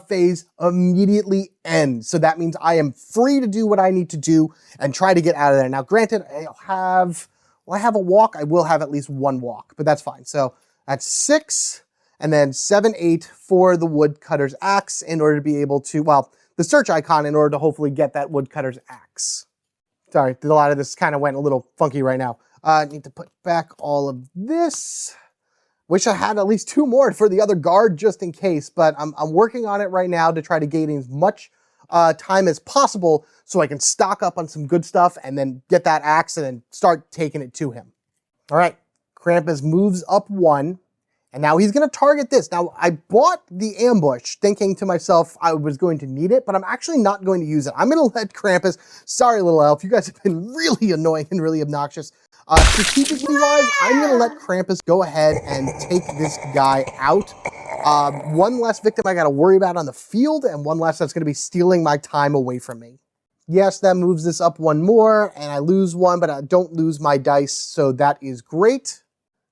phase immediately ends. So that means I am free to do what I need to do and try to get out of there. Now, granted, will I have a walk? I will have at least 1 walk, but that's fine. So that's 6, and then 7, 8 for the woodcutter's axe in order to be able to, well, the search icon in order to hopefully get that woodcutter's axe. Sorry, a lot of this kind of went a little funky right now. I need to put back all of this. Wish I had at least 2 more for the other guard just in case, but I'm working on it right now to try to gain as much time as possible so I can stock up on some good stuff and then get that axe and then start taking it to him. All right, Krampus moves up 1, and now he's going to target this. Now, I bought the ambush thinking to myself I was going to need it, but I'm actually not going to use it. I'm going to let Krampus, sorry little elf, you guys have been really annoying and really obnoxious. Strategically wise, I'm going to let Krampus go ahead and take this guy out. 1 less victim I got to worry about on the field, and 1 less that's going to be stealing my time away from me. Yes, that moves this up 1 more, and I lose 1, but I don't lose my dice, so that is great.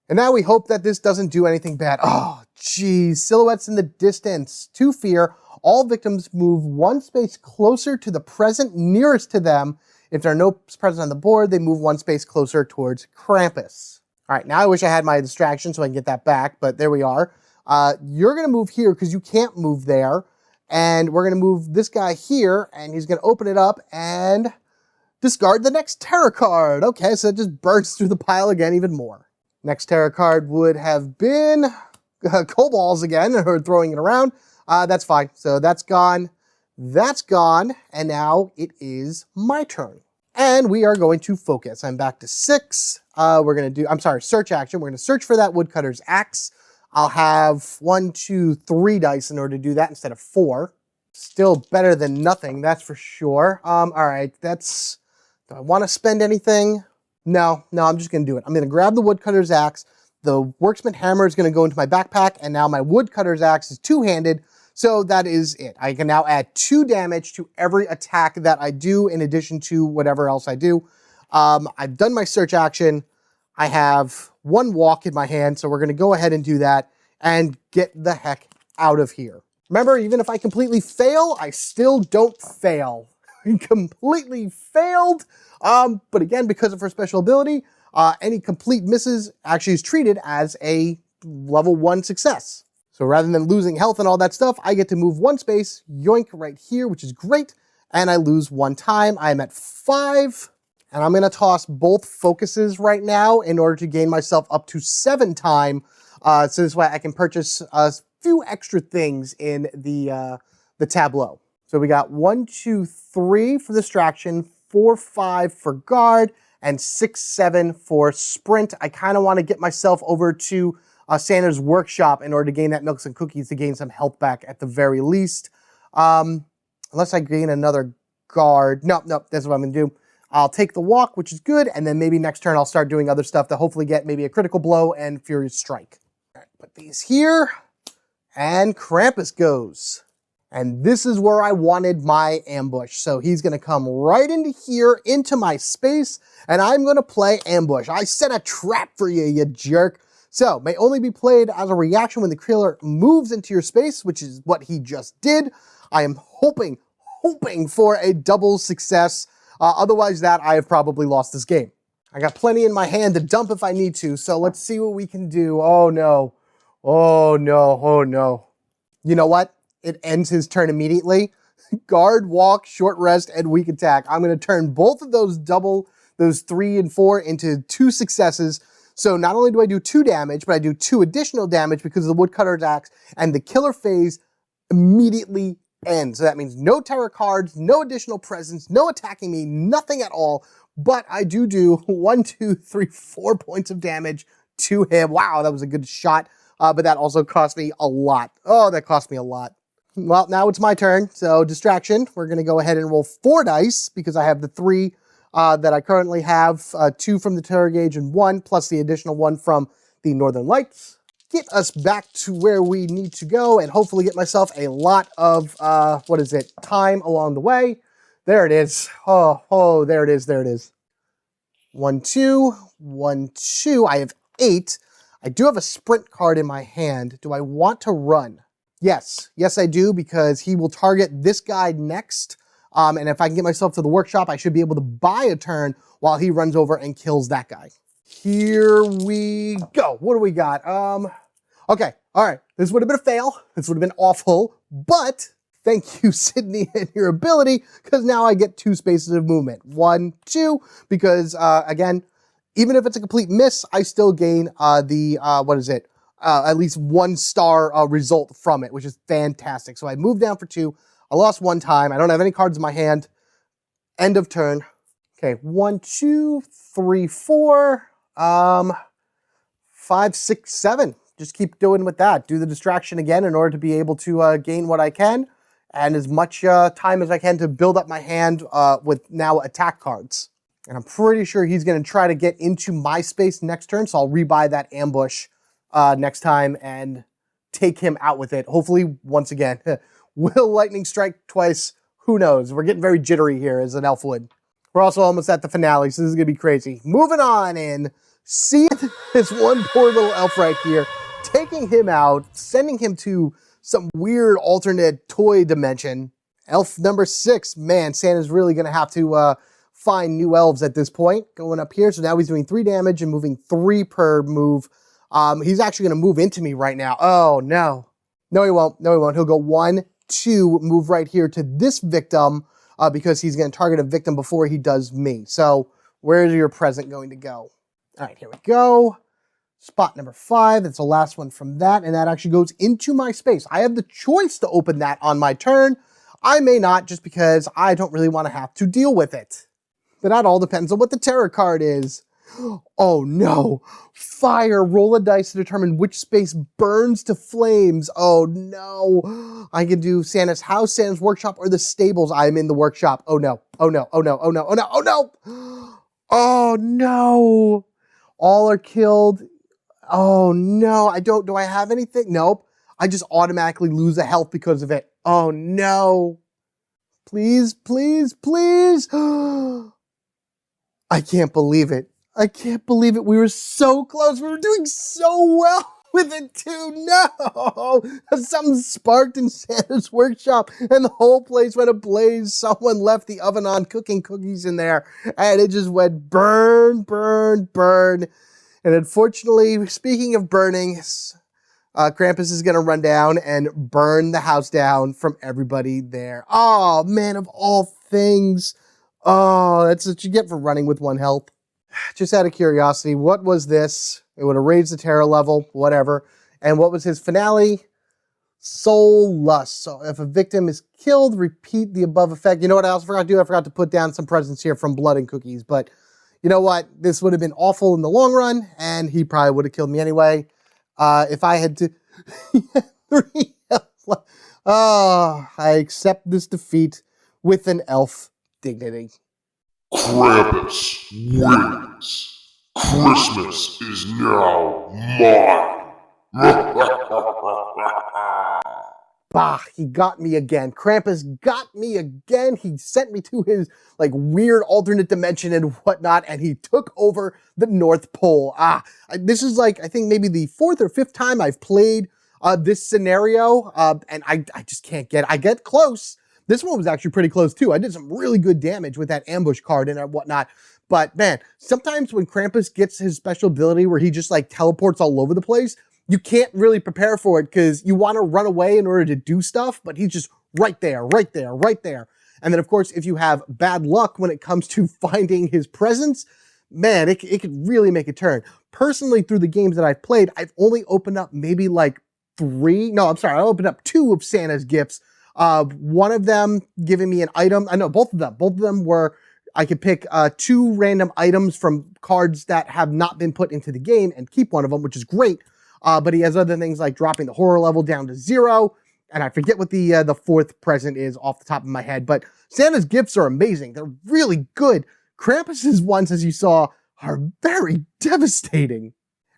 And now we hope that this doesn't do anything bad. Oh, geez, silhouettes in the distance. To fear, all victims move 1 space closer to the present nearest to them. If there are no present on the board, they move 1 space closer towards Krampus. All right, now I wish I had my distraction so I can get that back, but there we are. You're going to move here because you can't move there. And we're going to move this guy here, and he's going to open it up and discard the next terror card. Okay, so it just burns through the pile again even more. Next terror card would have been kobolds again, or throwing it around. That's fine. So that's gone. That's gone. And now it is my turn. And we are going to focus. I'm back to 6. We're going to do, search action. We're going to search for that woodcutter's axe. I'll have 1, 2, 3 dice in order to do that instead of 4. Still better than nothing, that's for sure. All right, do I want to spend anything? No, I'm just going to do it. I'm going to grab the woodcutter's axe. The worksman hammer is going to go into my backpack, and now my woodcutter's axe is 2-handed, so that is it. I can now add 2 damage to every attack that I do in addition to whatever else I do. I've done my search action. I have one walk in my hand, so we're going to go ahead and do that and get the heck out of here. Remember, even if I completely fail, I still don't fail. Completely failed. But again, because of her special ability, any complete misses actually is treated as a level 1 success. So rather than losing health and all that stuff, I get to move one space, yoink, right here, which is great. And I lose 1 time. I'm at 5. And I'm going to toss both focuses right now in order to gain myself up to 7 time. So this way I can purchase a few extra things in the tableau. So we got 1, 2, 3 for distraction, 4, 5 for guard, and 6, 7 for sprint. I kind of want to get myself over to Santa's workshop in order to gain that milks and cookies to gain some health back at the very least. Unless I gain another guard. Nope, that's what I'm going to do. I'll take the walk, which is good, and then maybe next turn I'll start doing other stuff to hopefully get maybe a critical blow and furious strike. All right, put these here, and Krampus goes. And this is where I wanted my ambush. So he's going to come right into here, into my space, and I'm going to play ambush. I set a trap for you, you jerk. So, may only be played as a reaction when the killer moves into your space, which is what he just did. I am hoping for a double success. Otherwise that, I have probably lost this game. I got plenty in my hand to dump if I need to, so let's see what we can do. Oh no. Oh no, oh no. You know what? It ends his turn immediately. Guard, walk, short rest, and weak attack. I'm going to turn both of those those 3 and 4 into 2 successes. So not only do I do 2 damage, but I do 2 additional damage because of the woodcutter attacks, and the killer phase immediately ends. So that means no terror cards, no additional presence, no attacking me, nothing at all. But I do 1, 2, 3, 4 points of damage to him. Wow, that was a good shot. But that also cost me a lot. Oh, that cost me a lot. Well, now it's my turn. So distraction, we're going to go ahead and roll 4 dice because I have the 3 that I currently have, 2 from the terror gauge and 1, plus the additional 1 from the Northern Lights. Get us back to where we need to go and hopefully get myself a lot of, time along the way. There it is. Oh, there it is, there it is. 1, 2, 1, 2. I have 8. I do have a sprint card in my hand. Do I want to run? Yes, I do, because he will target this guy next. And if I can get myself to the workshop, I should be able to buy a turn while he runs over and kills that guy. Here we go. What do we got? Okay, all right. This would have been a fail. This would have been awful. But thank you, Sydney, and your ability, because now I get 2 spaces of movement. 1, 2, because, again, even if it's a complete miss, I still gain at least 1 star result from it, which is fantastic. So I moved down for 2. I lost 1 time. I don't have any cards in my hand. End of turn. Okay, 1, 2, 3, 4, 5, 6, 7. Just keep doing with that. Do the distraction again in order to be able to gain what I can, and as much time as I can to build up my hand with now attack cards. And I'm pretty sure he's going to try to get into my space next turn, so I'll rebuy that ambush next time and take him out with it. Hopefully, once again, will lightning strike twice? Who knows? We're getting very jittery here as an elf would. We're also almost at the finale, so this is going to be crazy. Moving on in. See this one poor little elf right here, taking him out, sending him to some weird alternate toy dimension. Elf number 6. Man, Santa's really going to have to find new elves at this point. Going up here, so now he's doing 3 damage and moving 3 per move. He's actually going to move into me right now. Oh, no. No, he won't. No, he won't. He'll go 1, 2, move right here to this victim because he's going to target a victim before he does me. So where is your present going to go? All right, here we go. Spot number 5. That's the last one from that, and that actually goes into my space. I have the choice to open that on my turn. I may not, just because I don't really want to have to deal with it. But that all depends on what the terror card is. Oh no! Fire! Roll a dice to determine which space burns to flames. Oh no! I can do Santa's house, Santa's workshop, or the stables. I'm in the workshop. Oh no! Oh no! Oh no! Oh no! Oh no! Oh no! Oh no! All are killed. Oh no! Do I have anything? Nope. I just automatically lose a health because of it. Oh no! Please, please, please! I can't believe it. I can't believe it. We were so close. We were doing so well with it too. No! Something sparked in Santa's workshop and the whole place went ablaze. Someone left the oven on cooking cookies in there and it just went burn, burn, burn. And unfortunately, speaking of burning, Krampus is going to run down and burn the house down from everybody there. Oh, man, of all things. Oh, that's what you get for running with 1 health. Just out of curiosity, what was this? It would have raised the terror level, whatever. And what was his finale? Soul Lust. So if a victim is killed, repeat the above effect. You know what I also forgot to do? I forgot to put down some presents here from Blood and Cookies. But you know what? This would have been awful in the long run, and he probably would have killed me anyway. If I had to... 3 health. Oh, I accept this defeat with an elf dignity. Krampus wins. Christmas is now mine. Bah, he got me again. Krampus got me again. He sent me to his like weird alternate dimension and whatnot, and he took over the North Pole. This is like, I think maybe the 4th or 5th time I've played this scenario, and I just can't I get close. This one was actually pretty close too. I did some really good damage with that ambush card and whatnot. But man, sometimes when Krampus gets his special ability where he just like teleports all over the place, you can't really prepare for it because you want to run away in order to do stuff, but he's just right there, right there, right there. And then of course, if you have bad luck when it comes to finding his presence, man, it could really make a turn. Personally, through the games that I've played, I've only opened up maybe like 3. No, I'm sorry. I opened up 2 of Santa's gifts. One of them giving me an item. I know both of them were, I could pick 2 random items from cards that have not been put into the game and keep one of them, which is great. But he has other things like dropping the horror level down to 0. And I forget what the 4th present is off the top of my head, but Santa's gifts are amazing. They're really good. Krampus's ones, as you saw, are very devastating.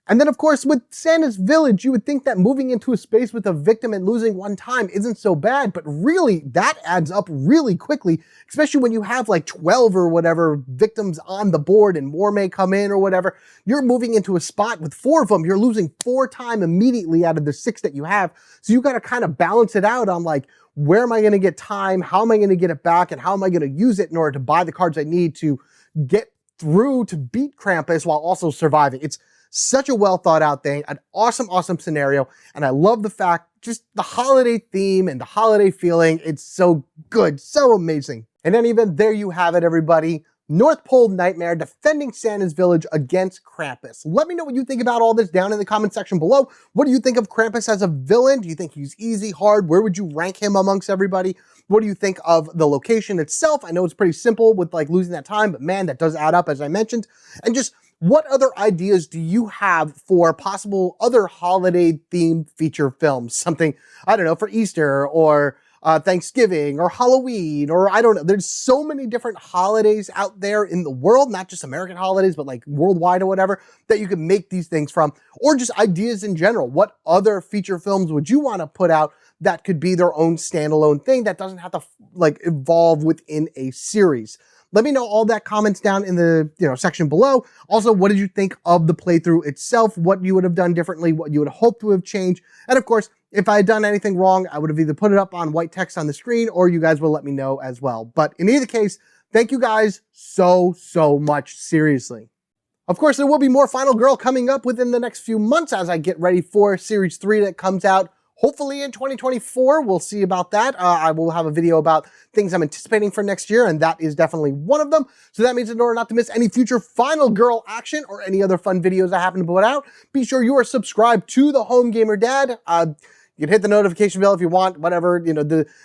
And then, of course, with Santa's village, you would think that moving into a space with a victim and losing 1 time isn't so bad, but really, that adds up really quickly, especially when you have like 12 or whatever victims on the board and more may come in or whatever. You're moving into a spot with 4 of them. You're losing 4 time immediately out of the 6 that you have. So you got to kind of balance it out on like, where am I going to get time? How am I going to get it back? And how am I going to use it in order to buy the cards I need to get through to beat Krampus while also surviving? It's such a well thought out thing, an awesome, awesome scenario. And I love the fact, just the holiday theme and the holiday feeling. It's so good, so amazing. In any event, there you have it, everybody. North Pole Nightmare defending Santa's village against Krampus. Let me know what you think about all this down in the comment section below. What do you think of Krampus as a villain? Do you think he's easy, hard? Where would you rank him amongst everybody? What do you think of the location itself? I know it's pretty simple with like losing that time, but man, that does add up as I mentioned. And just what other ideas do you have for possible other holiday themed feature films? Something, I don't know, for Easter or Thanksgiving or Halloween, or I don't know. There's so many different holidays out there in the world, not just American holidays, but like worldwide or whatever, that you can make these things from, or just ideas in general. What other feature films would you want to put out that could be their own standalone thing that doesn't have to like evolve within a series? Let me know all that comments down in the section below. Also, what did you think of the playthrough itself? What you would have done differently, what you would have hoped to have changed. And of course, if I had done anything wrong, I would have either put it up on white text on the screen or you guys will let me know as well. But in either case, thank you guys so much, seriously. Of course, there will be more Final Girl coming up within the next few months as I get ready for Series 3 that comes out hopefully in 2024. We'll see about that. I will have a video about things I'm anticipating for next year, and that is definitely one of them. So that means in order not to miss any future Final Girl action or any other fun videos I happen to put out, be sure you are subscribed to the Home Gamer Dad. You can hit the notification bell if you want, whatever.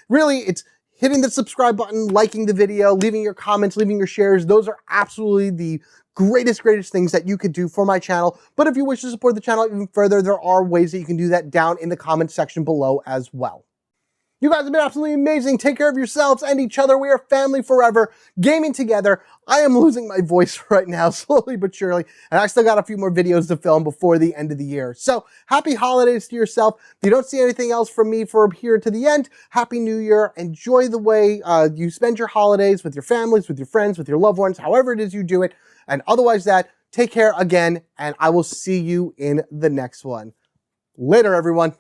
Really, it's hitting the subscribe button, liking the video, leaving your comments, leaving your shares. Those are absolutely the greatest things that you could do for my channel. But if you wish to support the channel even further, there are ways that you can do that down in the comment section below as well. You guys have been absolutely amazing. Take care of yourselves and each other. We are family forever, gaming together. I am losing my voice right now, slowly but surely, and I still got a few more videos to film before the end of the year. So, happy holidays to yourself. If you don't see anything else from me for here to the end, Happy New Year. Enjoy the way you spend your holidays with your families, with your friends, with your loved ones, however it is you do it. And otherwise that, take care again, and I will see you in the next one. Later, everyone.